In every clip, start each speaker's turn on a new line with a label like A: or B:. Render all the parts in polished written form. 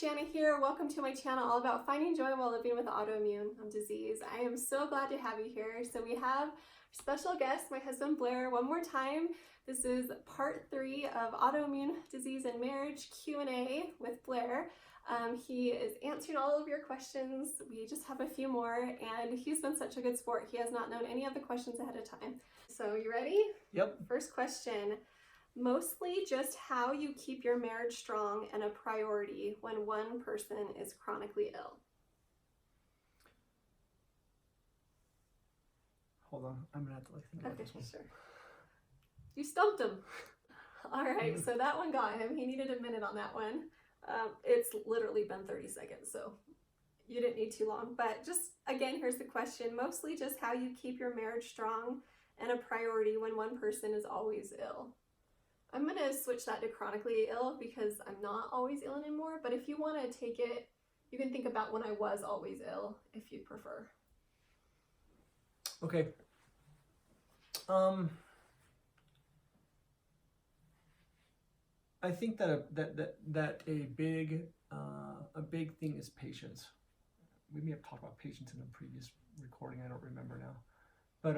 A: Shanna here. Welcome to my channel all about finding joy while living with autoimmune disease. I am so glad to have you here. So we have special guest, my husband Blair, one more time. This is part 3 of autoimmune disease and marriage Q&A with Blair. He is answering all of your questions. We just have a few more, and he's been such a good sport. He has not known any of the questions ahead of time. So you ready?
B: Yep.
A: First question. Mostly just how you keep your marriage strong and a priority when one person is chronically ill.
B: Hold on, I'm gonna have to think about this one.
A: Sure. You stumped him. All right, so that one got him. He needed a minute on that one. It's literally been 30 seconds, so you didn't need too long. But just, again, here's the question. Mostly just how you keep your marriage strong and a priority when one person is always ill. I'm going to switch that to chronically ill because I'm not always ill anymore. But if you want to take it, you can think about when I was always ill, if you prefer.
B: Okay. I think that a big thing is patience. We may have talked about patience in a previous recording. I don't remember now, but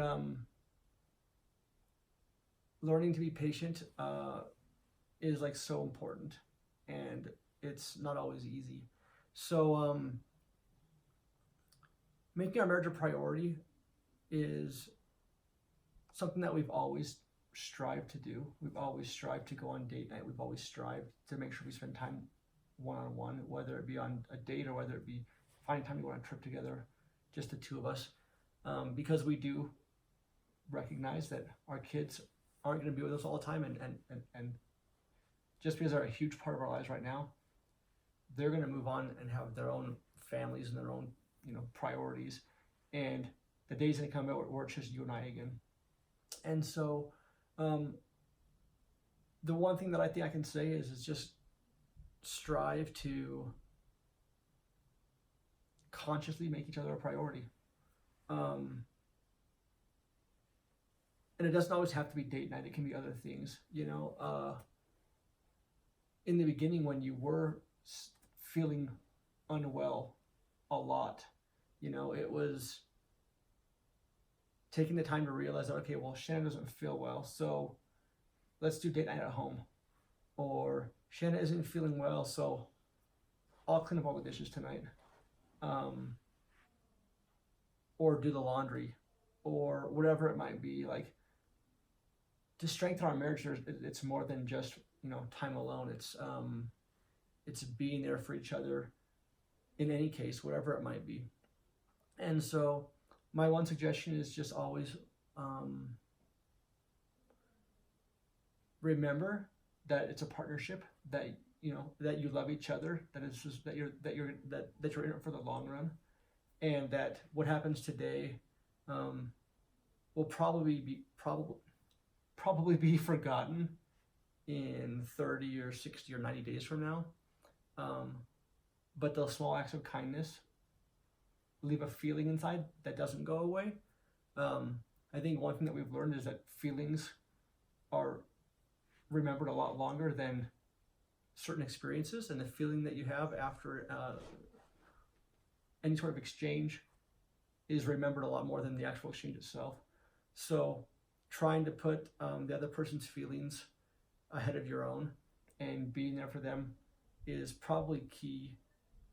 B: learning to be patient is like so important, and it's not always easy. So making our marriage a priority is something that we've always strived to do. We've always strived to go on date night. We've always strived to make sure we spend time one-on-one, whether it be on a date or whether it be finding time to go on a trip together, just the two of us, because we do recognize that our kids aren't going to be with us all the time, and just because they're a huge part of our lives right now, they're going to move on and have their own families and their own, priorities, and the day's going to come out where it's just you and I again. And so the one thing that I think I can say is just strive to consciously make each other a priority. And it doesn't always have to be date night. It can be other things, in the beginning when you were feeling unwell a lot, it was taking the time to realize that, okay, well, Shanna doesn't feel well, so let's do date night at home. Or Shanna isn't feeling well, so I'll clean up all the dishes tonight. Or do the laundry, or whatever it might be. Like, to strengthen our marriage, it's more than just time alone. It's being there for each other in any case, whatever it might be. And so my one suggestion is just always remember that it's a partnership, that that you love each other, that it's just that you're in it for the long run, and that what happens today will probably be forgotten in 30 or 60 or 90 days from now. But those small acts of kindness leave a feeling inside that doesn't go away. I think one thing that we've learned is that feelings are remembered a lot longer than certain experiences, and the feeling that you have after any sort of exchange is remembered a lot more than the actual exchange itself. So trying to put the other person's feelings ahead of your own and being there for them is probably key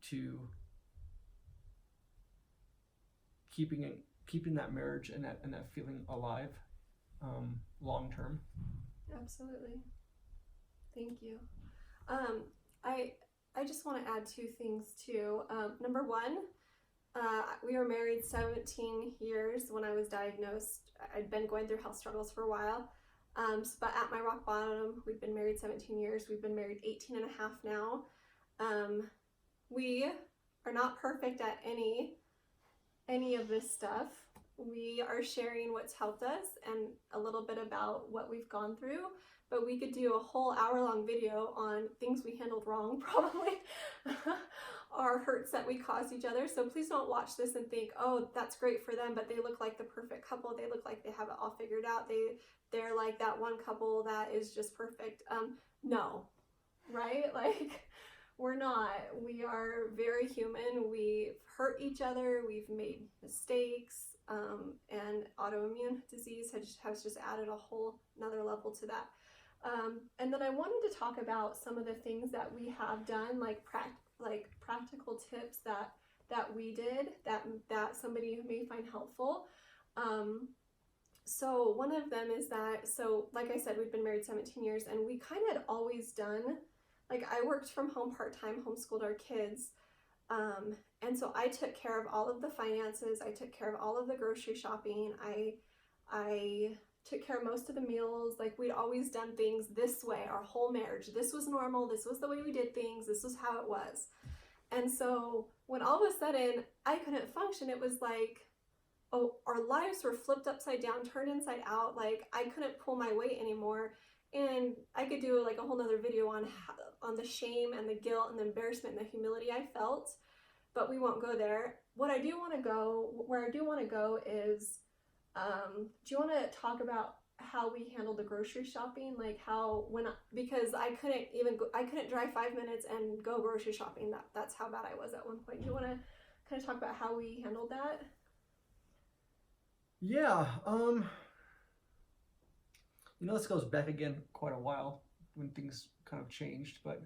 B: to keeping that marriage and that feeling alive long term.
A: Absolutely. Thank you. I just want to add 2 things too. Number one, we were married 17 years when I was diagnosed. I'd been going through health struggles for a while. But at my rock bottom, we've been married 17 years. We've been married 18 and a half now. We are not perfect at any of this stuff. We are sharing what's helped us and a little bit about what we've gone through, but we could do a whole hour-long video on things we handled wrong, probably, or hurts that we caused each other. So please don't watch this and think, oh, that's great for them, but they look like the perfect couple. They look like they have it all figured out. They're like that one couple that is just perfect. No, right? Like, we're not. We are very human. We've hurt each other. We've made mistakes. And autoimmune disease has just added a whole another level to that. And then I wanted to talk about some of the things that we have done, like practical tips that we did that somebody may find helpful. So one of them is that, so like I said, we've been married 17 years, and we kind of had always done, like I worked from home part-time, homeschooled our kids. And so I took care of all of the finances. I took care of all of the grocery shopping. I took care of most of the meals. Like we'd always done things this way, our whole marriage. This was normal. This was the way we did things. This was how it was. And so when all of a sudden I couldn't function, it was like, oh, our lives were flipped upside down, turned inside out. Like I couldn't pull my weight anymore. And I could do like a whole nother video on the shame and the guilt and the embarrassment and the humility I felt, but we won't go there. Where I do want to go is, do you want to talk about how we handled the grocery shopping? Like because I couldn't drive 5 minutes and go grocery shopping. That's how bad I was at one point. Do you want to kind of talk about how we handled that?
B: Yeah. This goes back again quite a while when things kind of changed, but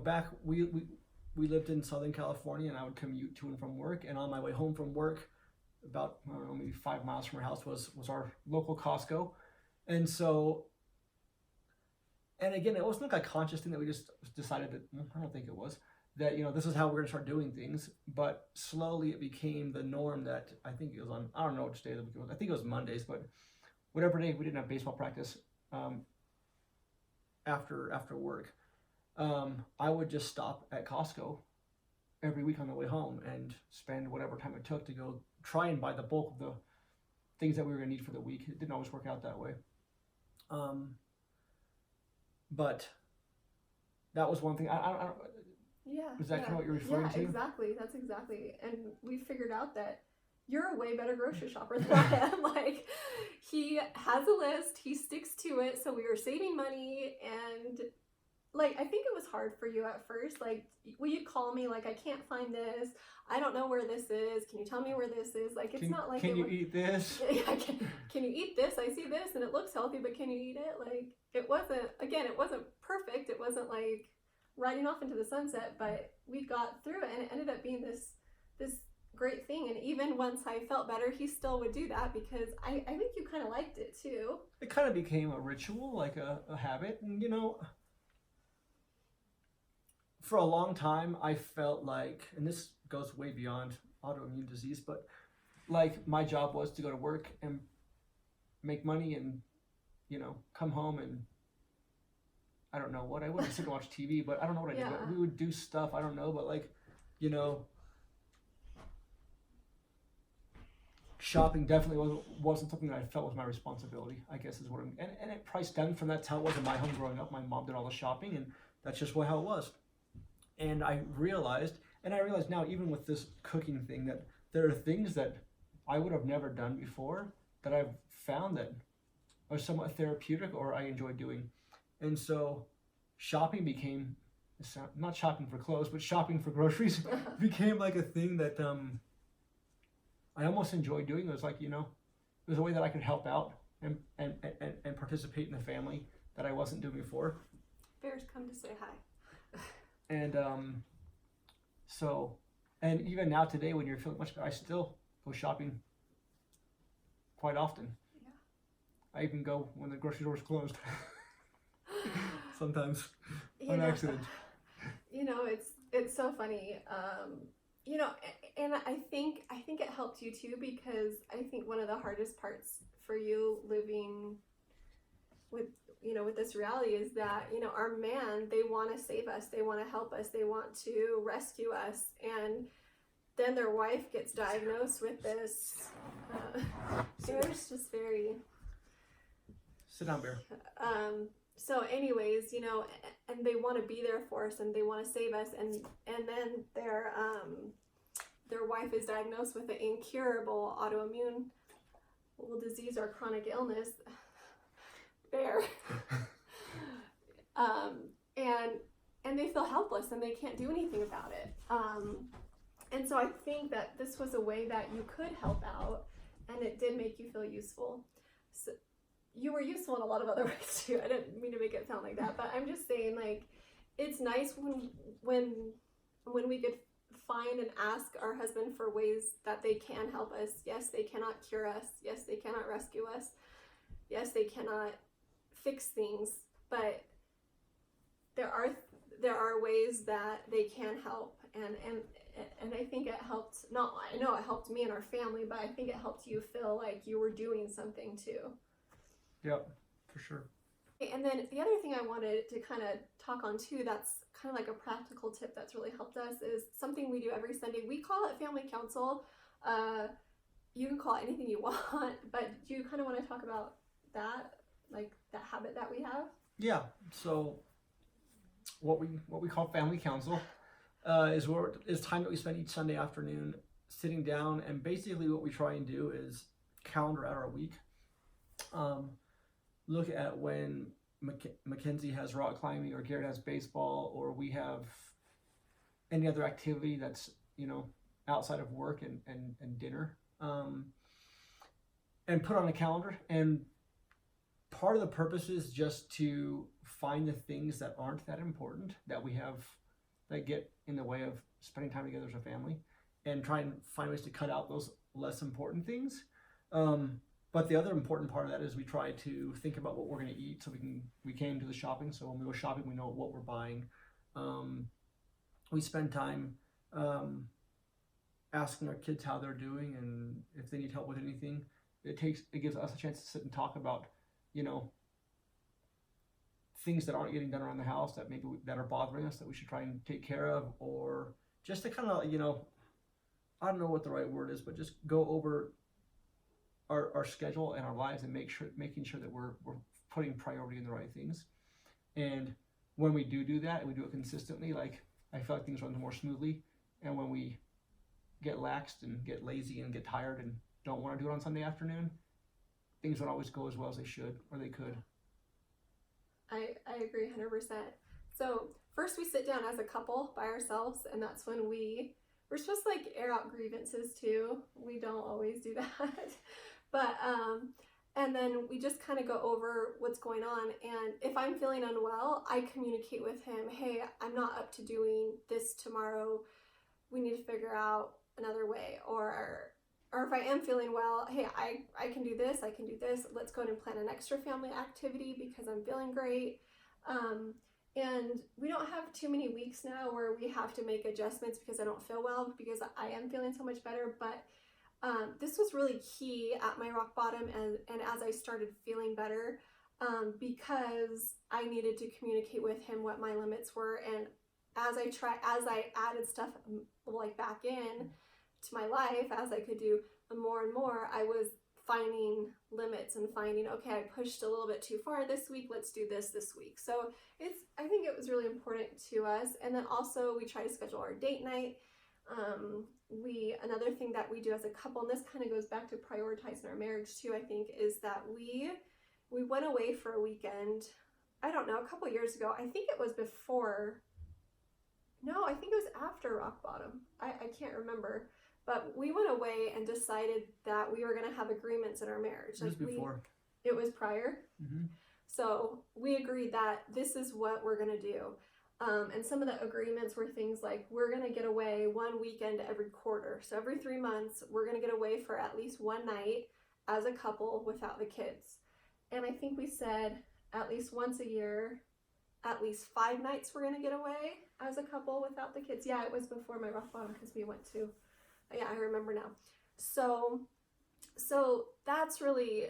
B: back we lived in Southern California, and I would commute to and from work, and on my way home from work, about, I don't know, maybe 5 miles from our house was our local Costco. And so, and again, it wasn't like a conscious thing that we just decided that, I don't think it was, that, this is how we're going to start doing things. But slowly it became the norm that I think it was on, I don't know which day of the week it was. I think it was Mondays, but whatever day we didn't have baseball practice after work, I would just stop at Costco every week on the way home and spend whatever time it took to go try and buy the bulk of the things that we were going to need for the week. It didn't always work out that way. But that was one thing. I don't.
A: Yeah.
B: Is that kind of what you're referring to?
A: Yeah, exactly. That's exactly. And we figured out that you're a way better grocery shopper than I am. Like, he has a list, he sticks to it. So we were saving money, and like, I think it was hard for you at first. Like, will you call me? Like, I can't find this. I don't know where this is. Can you tell me where this is? Like, it's not like,
B: can you eat this?
A: Yeah, can you eat this? I see this and it looks healthy, but can you eat it? Like, it wasn't perfect. It wasn't like riding off into the sunset, but we got through it, and it ended up being this great thing. And even once I felt better, he still would do that, because I think you kind of liked it too.
B: It kind of became a ritual, like a habit. And for a long time I felt like, and this goes way beyond autoimmune disease, but like my job was to go to work and make money and come home, and I don't know what, I wouldn't sit and watch TV, but I don't know what I did, but we would do stuff, I don't know, but like, shopping definitely wasn't something that I felt was my responsibility, I guess is what I'm, and it probably stemmed from that's how it was in my home growing up. My mom did all the shopping, and that's just how it was. And I realized now, even with this cooking thing, that there are things that I would have never done before that I've found that are somewhat therapeutic or I enjoy doing. And so shopping became, not shopping for clothes, but shopping for groceries became like a thing that I almost enjoyed doing. It was like, it was a way that I could help out and participate in the family that I wasn't doing before.
A: Bears come to say hi.
B: And and even now today, when you're feeling much better, I still go shopping quite often. Yeah. I even go when the grocery store is closed. Sometimes on accident.
A: It's so funny. And I think it helped you too, because I think one of the hardest parts for you living with this reality is that, our man, they want to save us, they want to help us, they want to rescue us, and then their wife gets diagnosed with this. Bear's just very.
B: Sit down, Bear.
A: So anyways, and they want to be there for us, and they want to save us, and then their wife is diagnosed with an incurable autoimmune disease or chronic illness. Bear. And they feel helpless, and they can't do anything about it. And so I think that this was a way that you could help out, and it did make you feel useful. So you were useful in a lot of other ways too. I didn't mean to make it sound like that, but I'm just saying, like, it's nice when we could find and ask our husband for ways that they can help us. Yes, they cannot cure us. Yes, they cannot rescue us. Yes, they cannot fix things, but there are ways that they can help, and I think it helped. I know it helped me and our family, but I think it helped you feel like you were doing something too.
B: Yep, for sure.
A: And then the other thing I wanted to kind of talk on too, that's kind of like a practical tip that's really helped us, is something we do every Sunday. We call it family council. You can call it anything you want, but do you kind of want to talk about that, like that habit that we have?
B: Yeah. So what we call family council is time that we spend each Sunday afternoon sitting down, and basically what we try and do is calendar out our week. Look at when Mackenzie has rock climbing, or Garrett has baseball, or we have any other activity that's, outside of work and dinner, and put on a calendar. And part of the purpose is just to find the things that aren't that important that we have that get in the way of spending time together as a family, and try and find ways to cut out those less important things. But the other important part of that is we try to think about what we're going to eat, so we can do the shopping. So when we go shopping, we know what we're buying. We spend time asking our kids how they're doing, and if they need help with anything. It gives us a chance to sit and talk about, things that aren't getting done around the house that that are bothering us that we should try and take care of, or just to kind of, I don't know what the right word is, but just go over our schedule and our lives, and making sure that we're putting priority in the right things. And when we do that, and we do it consistently, like, I feel like things run more smoothly. And when we get laxed and get lazy and get tired and don't want to do it on Sunday afternoon, things don't always go as well as they should or they could.
A: I agree 100%. So first we sit down as a couple by ourselves, and that's when we're supposed to, like, air out grievances too. We don't always do that. But, and then we just kind of go over what's going on. And if I'm feeling unwell, I communicate with him, hey, I'm not up to doing this tomorrow. We need to figure out another way. Or if I am feeling well, hey, I can do this, I can do this. Let's go ahead and plan an extra family activity because I'm feeling great. And we don't have too many weeks now where we have to make adjustments because I don't feel well, because I am feeling so much better. But this was really key at my rock bottom, and as I started feeling better, because I needed to communicate with him what my limits were. And as I added stuff like back in to my life, as I could do more and more, I was finding limits and finding, okay, I pushed a little bit too far this week, let's do this week. So I think it was really important to us. And then also we try to schedule our date night. Another thing that we do as a couple, and this kind of goes back to prioritizing our marriage too, I think, is that we went away for a weekend. I don't know, a couple years ago. I think it was I think it was after rock bottom. I can't remember. But we went away and decided that we were going to have agreements in our marriage.
B: It was before.
A: It was prior.
B: Mm-hmm.
A: So we agreed that this is what we're going to do. And some of the agreements were things like, we're going to get away one weekend every quarter. So every 3 months, we're going to get away for at least one night as a couple without the kids. And I think we said at least once a year, at least 5 nights we're going to get away as a couple without the kids. Yeah, it was before my rock bottom because we went to, yeah, I remember now. So that's really,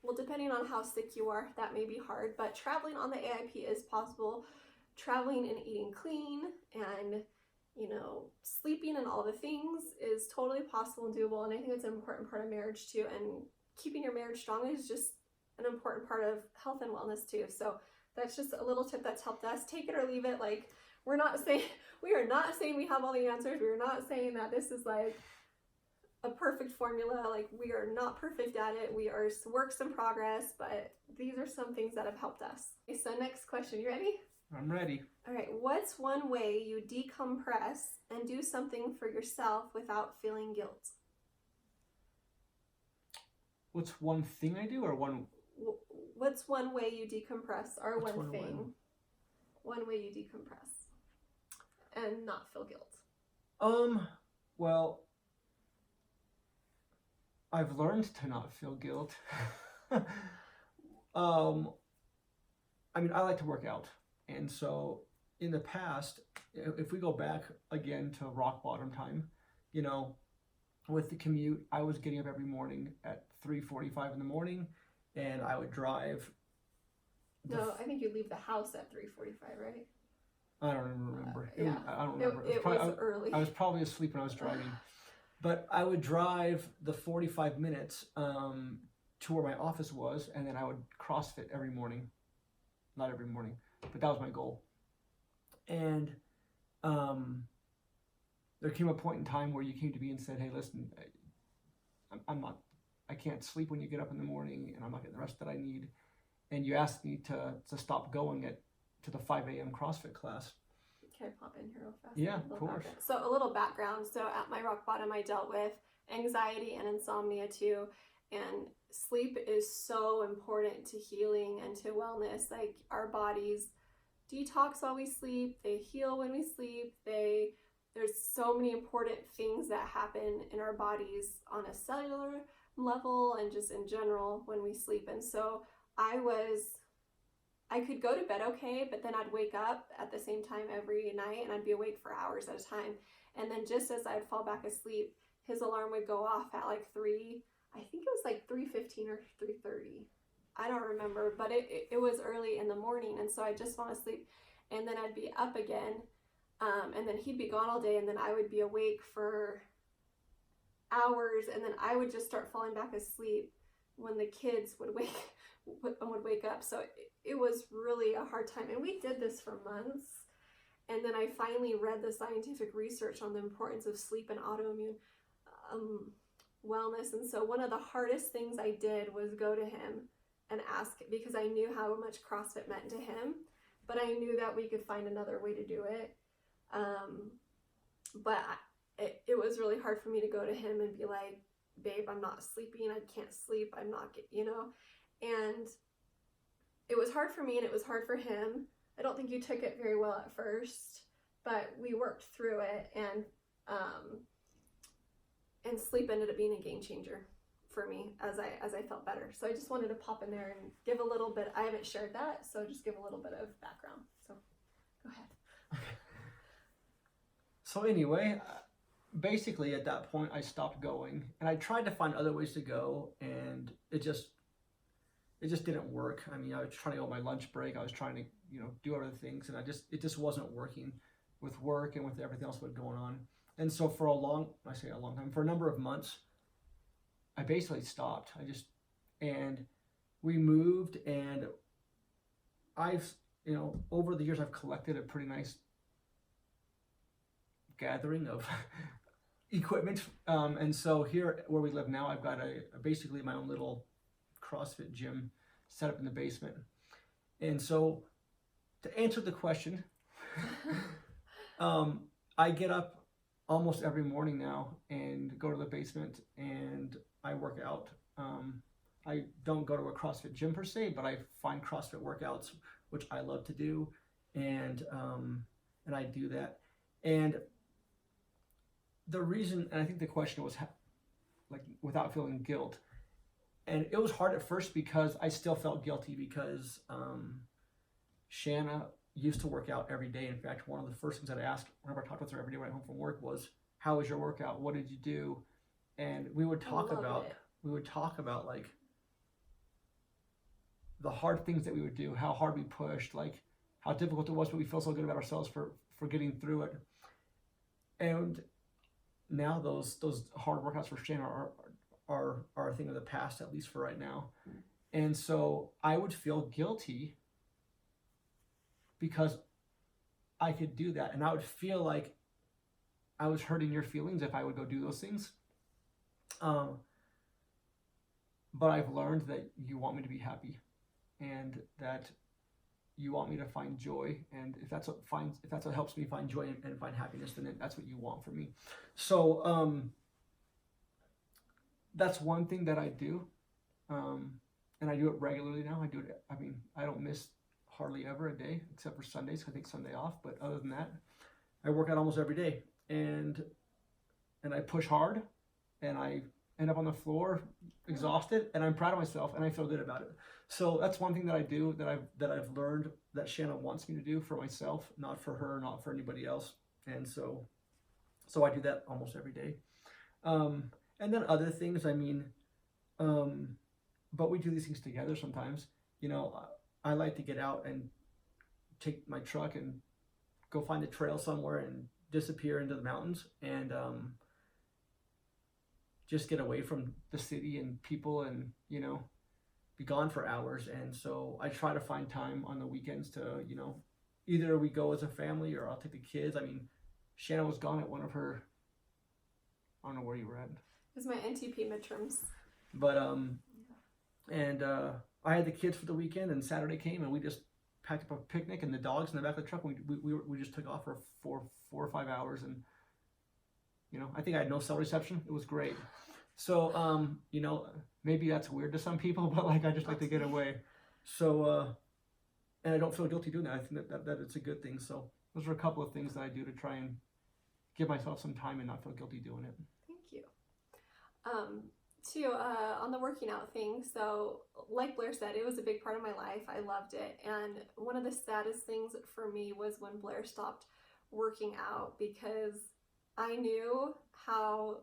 A: well, depending on how sick you are, that may be hard, but traveling on the AIP is possible. Traveling and eating clean and, sleeping and all the things is totally possible and doable. And I think it's an important part of marriage too. And keeping your marriage strong is just an important part of health and wellness too. So that's just a little tip that's helped us. Take it or leave it. Like, we are not saying we have all the answers. We are not saying that this is like a perfect formula. Like, we are not perfect at it. We are works in progress, but these are some things that have helped us. Okay, so next question, you ready?
B: I'm ready.
A: All right. What's one way you decompress and do something for yourself without feeling guilt?
B: What's one thing I do, or one?
A: What's one way you decompress, or
B: What's
A: one
B: one
A: thing?
B: way?
A: One way you decompress and not feel guilt.
B: Well, I've learned to not feel guilt. I mean, I like to work out, and so in the past, if we go back again to rock bottom time, you know, with the commute, I was getting up every morning at 3:45 in the morning, and I would drive.
A: No, I think you leave the house at 3:45, right?
B: I don't even remember.
A: Yeah.
B: I don't remember.
A: It was early.
B: I was probably asleep when I was driving, but I would drive the 45 minutes to where my office was, and then I would CrossFit every morning. Not every morning, but that was my goal. And there came a point in time where you came to me and said, "Hey, listen, I can't sleep when you get up in the morning, and I'm not getting the rest that I need." And you asked me to stop going to the 5 a.m. CrossFit class.
A: Can I pop in here real fast?
B: Yeah, of course.
A: So a little background. So at my rock bottom, I dealt with anxiety and insomnia too. And sleep is so important to healing and to wellness. Like, our bodies detox while we sleep, they heal when we sleep, there's so many important things that happen in our bodies on a cellular level and just in general when we sleep. And so I could go to bed okay, but then I'd wake up at the same time every night, and I'd be awake for hours at a time. And then just as I'd fall back asleep, his alarm would go off at like 3:15 or 3:30. I don't remember, but it was early in the morning, and so I just want to sleep. And then I'd be up again, and then he'd be gone all day, and then I would be awake for hours, and then I would just start falling back asleep when the kids would wake up. So it was really a hard time, and we did this for months. And then I finally read the scientific research on the importance of sleep and autoimmune wellness. And so one of the hardest things I did was go to him and ask, because I knew how much CrossFit meant to him, but I knew that we could find another way to do it. But it was really hard for me to go to him and be like, "Babe, I'm not sleeping. I can't sleep. I'm not, and it was hard for me, and it was hard for him. I don't think you took it very well at first, but we worked through it, and sleep ended up being a game changer for me as I felt better. So I just wanted to pop in there and give a little bit. I haven't shared that, so just give a little bit of background. So go ahead.
B: Okay. So anyway, basically at that point I stopped going, and I tried to find other ways to go, and it just didn't work. I mean, I was trying to go on my lunch break. I was trying to, do other things, and it just wasn't working with work and with everything else that was going on. And so for for a number of months, I basically stopped. And we moved, and I've, over the years, I've collected a pretty nice gathering of equipment. And so here where we live now, I've got basically my own little CrossFit gym set up in the basement. And so to answer the question, I get up almost every morning now and go to the basement and I work out. I don't go to a CrossFit gym per se, but I find CrossFit workouts, which I love to do, and I do that. And the reason, and I think the question was without feeling guilt, and it was hard at first because I still felt guilty because Shanna used to work out every day. In fact, one of the first things that I asked whenever I talked with her every day when I got home from work was, "How was your workout? What did you do?" And we would talk about like the hard things that we would do, how hard we pushed, like how difficult it was, but we feel so good about ourselves for getting through it. And now those hard workouts for Shanna are a thing of the past, at least for right now. And so I would feel guilty because I could do that, and I would feel like I was hurting your feelings if I would go do those things. But I've learned that you want me to be happy, and that you want me to find joy, and if that's what helps me find joy and find happiness, then that's what you want from me. So that's one thing that I do, and I do it regularly now. I do it. I mean, I don't miss hardly ever a day except for Sundays. I take Sunday off, but other than that, I work out almost every day, and I push hard, and I end up on the floor exhausted, and I'm proud of myself, and I feel good about it. So that's one thing that I do that I've learned that Shanna wants me to do for myself, not for her, not for anybody else. And so I do that almost every day. And then other things, I mean, but we do these things together sometimes. You know, I like to get out and take my truck and go find a trail somewhere and disappear into the mountains and just get away from the city and people and, you know, be gone for hours. And so I try to find time on the weekends to, you know, either we go as a family or I'll take the kids. I mean, Shanna was gone at one of her, I don't know where you were at.
A: It was my NTP midterms.
B: But, I had the kids for the weekend, and Saturday came, and we just packed up a picnic and the dogs in the back of the truck. And we just took off for 4 or 5 hours, and, you know, I think I had no cell reception. It was great. So, you know, maybe that's weird to some people, but like I just like to get away. So, and I don't feel guilty doing that. I think that it's a good thing. So those are a couple of things that I do to try and give myself some time and not feel guilty doing it.
A: Thank you. On the working out thing, so like Blair said, it was a big part of my life. I loved it. And one of the saddest things for me was when Blair stopped working out, because I knew how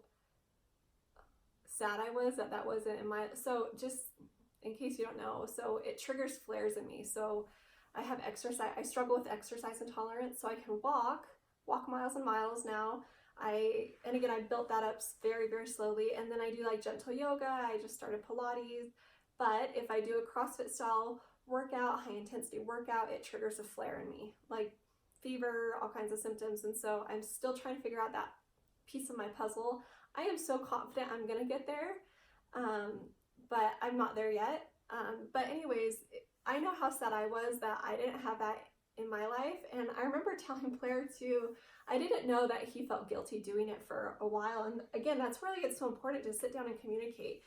A: sad I was that wasn't in my, so just in case you don't know, so it triggers flares in me. So I have I struggle with exercise intolerance, so I can walk miles and miles now. And again, I built that up very, very slowly. And then I do like gentle yoga. I just started Pilates. But if I do a CrossFit style workout, high intensity workout, it triggers a flare in me, like fever, all kinds of symptoms. And so I'm still trying to figure out that piece of my puzzle. I am so confident I'm going to get there, but I'm not there yet. But anyways, I know how sad I was that I didn't have that in my life. And I remember telling Blair too, I didn't know that he felt guilty doing it for a while. And again, that's where it's so important to sit down and communicate,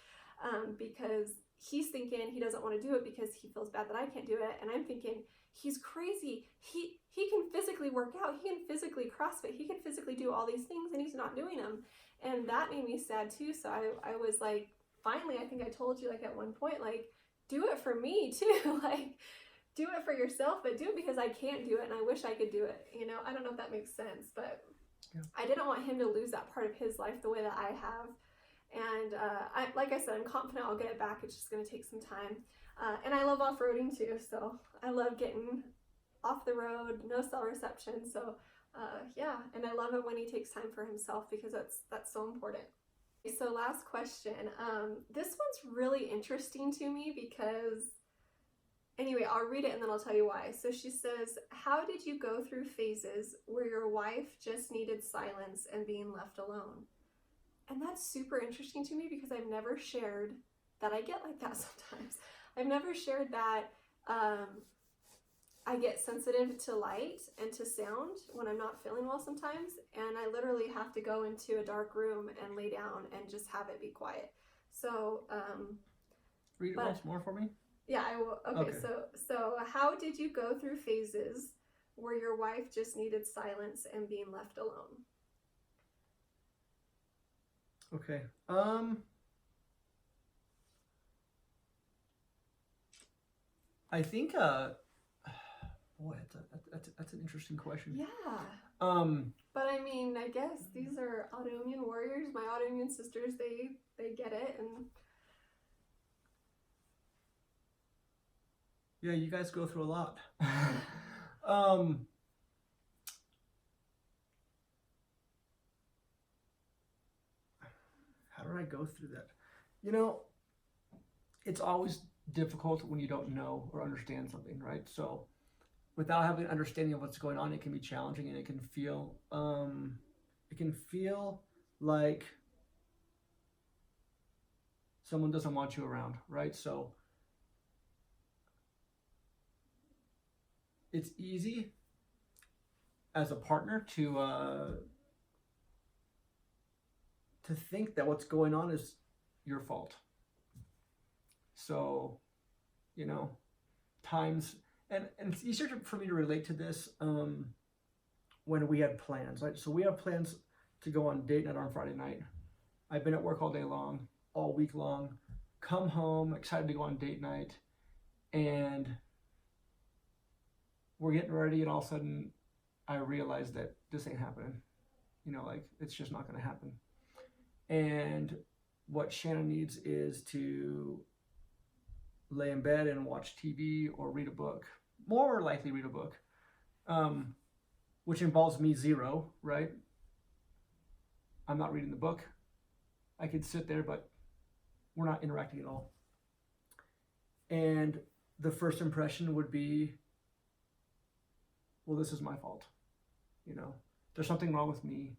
A: because he's thinking he doesn't want to do it because he feels bad that I can't do it. And I'm thinking, he's crazy. He can physically work out. He can physically CrossFit. He can physically do all these things, and he's not doing them. And that made me sad too. So I was like, finally, I think I told you like at one point, like, do it for me too. Like, do it for yourself, but do it because I can't do it, and I wish I could do it. You know, I don't know if that makes sense, but yeah. I didn't want him to lose that part of his life the way that I have. And like I said, I'm confident I'll get it back. It's just going to take some time. And I love off-roading too, so I love getting off the road, no cell reception. So yeah, and I love it when he takes time for himself, because that's so important. So last question. This one's really interesting to me because, anyway, I'll read it and then I'll tell you why. So she says, how did you go through phases where your wife just needed silence and being left alone? And that's super interesting to me because I've never shared that I get like that sometimes. I've never shared that I get sensitive to light and to sound when I'm not feeling well sometimes. And I literally have to go into a dark room and lay down and just have it be quiet. So,
B: read it once more for me.
A: Yeah, I will. Okay. So how did you go through phases where your wife just needed silence and being left alone?
B: Okay. I think boy, that's an interesting question.
A: Yeah. But I mean, I guess these are autoimmune warriors. My autoimmune sisters, they get it. And
B: yeah, you guys go through a lot. How did I go through that? You know, it's always difficult when you don't know or understand something, right? So without having an understanding of what's going on, it can be challenging, and it can feel like someone doesn't want you around, right? So it's easy as a partner to think that what's going on is your fault. So, you know, times, and it's easier for me to relate to this when we had plans, right? So we have plans to go on date night on Friday night. I've been at work all day long, all week long, come home, excited to go on date night, and we're getting ready, and all of a sudden I realize that this ain't happening. You know, like, it's just not going to happen. And what Shanna needs is to lay in bed and watch TV or read a book, more likely read a book, which involves me zero, right? I'm not reading the book. I could sit there, but we're not interacting at all. And the first impression would be, well, this is my fault. You know, there's something wrong with me.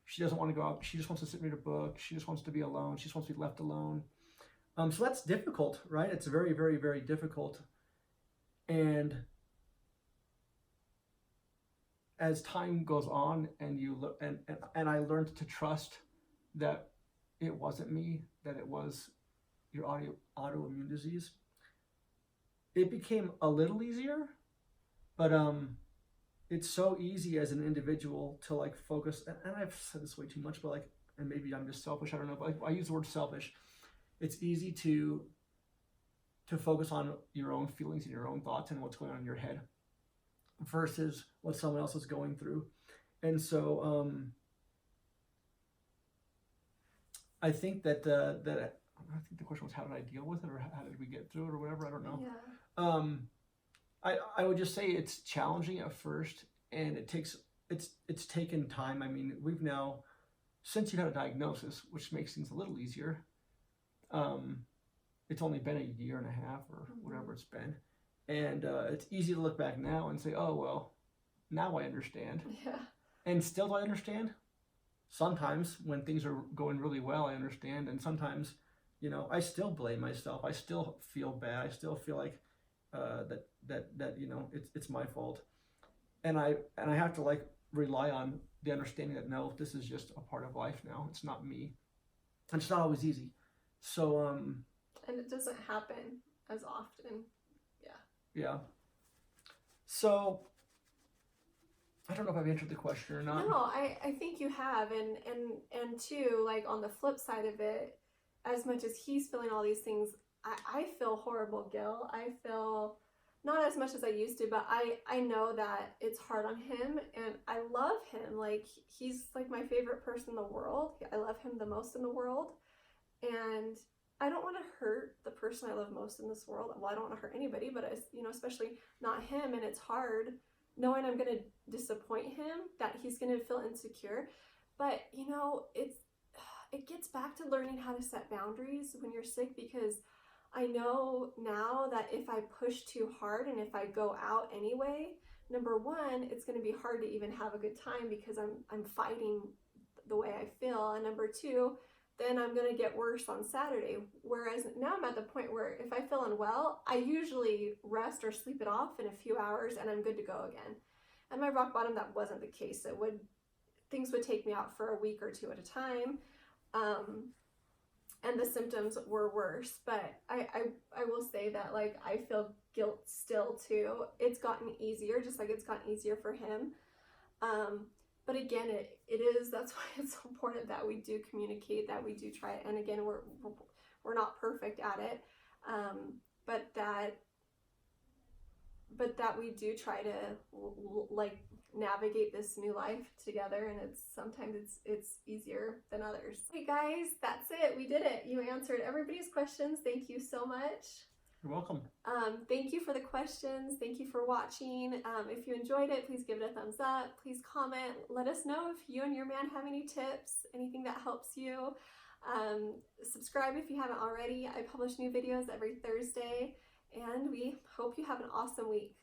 B: She doesn't want to go out. She just wants to sit and read a book. She just wants to be alone. She just wants to be left alone. So that's difficult, right? It's very, very, very difficult. And as time goes on, and you look, and I learned to trust that it wasn't me, that it was your autoimmune disease, it became a little easier. But it's so easy as an individual to like focus, and I've said this way too much, but like, and maybe I'm just selfish, I don't know, but I use the word selfish. It's easy to focus on your own feelings and your own thoughts and what's going on in your head versus what someone else is going through. And so I think that I think the question was, how did I deal with it, or how did we get through it, or whatever, I don't know.
A: Yeah.
B: I would just say it's challenging at first, and it's taken time. I mean, we've now, since you had a diagnosis, which makes things a little easier, it's only been a year and a half or whatever it's been, and it's easy to look back now and say, oh well, now I understand.
A: Yeah.
B: And still, do I understand? Sometimes when things are going really well, I understand, and sometimes, you know, I still blame myself. I still feel bad. I still feel like that you know, it's my fault, and I have to like rely on the understanding that no, this is just a part of life now. It's not me. And it's not always easy. So
A: and it doesn't happen as often.
B: Yeah. So I don't know if I've answered the question or not.
A: No, I think you have, and too, like, on the flip side of it, as much as he's feeling all these things, I feel horrible guilt. I feel, not as much as I used to, but I know that it's hard on him, and I love him. Like, he's like my favorite person in the world. I love him the most in the world, and I don't want to hurt the person I love most in this world. Well, I don't want to hurt anybody, but you know, especially not him. And it's hard knowing I'm going to disappoint him, that he's going to feel insecure. But you know, it gets back to learning how to set boundaries when you're sick, because I know now that if I push too hard and if I go out anyway, number one, it's going to be hard to even have a good time because I'm fighting the way I feel, and number two, then I'm going to get worse on Saturday. Whereas now I'm at the point where if I feel unwell, I usually rest or sleep it off in a few hours and I'm good to go again. At my rock bottom, that wasn't the case. Things would take me out for a week or two at a time. And the symptoms were worse. But I will say that, like, I feel guilt still too. It's gotten easier, just like it's gotten easier for him. But again, that's why it's so important that we do communicate, that we do try it. And again, we're not perfect at it, but that we do try to like navigate this new life together. And sometimes it's easier than others. Hey guys, that's it. We did it. You answered everybody's questions. Thank you so much.
B: You're welcome.
A: Thank you for the questions. Thank you for watching. If you enjoyed it, please give it a thumbs up. Please comment. Let us know if you and your man have any tips, anything that helps you. Subscribe if you haven't already. I publish new videos every Thursday, and we hope you have an awesome week.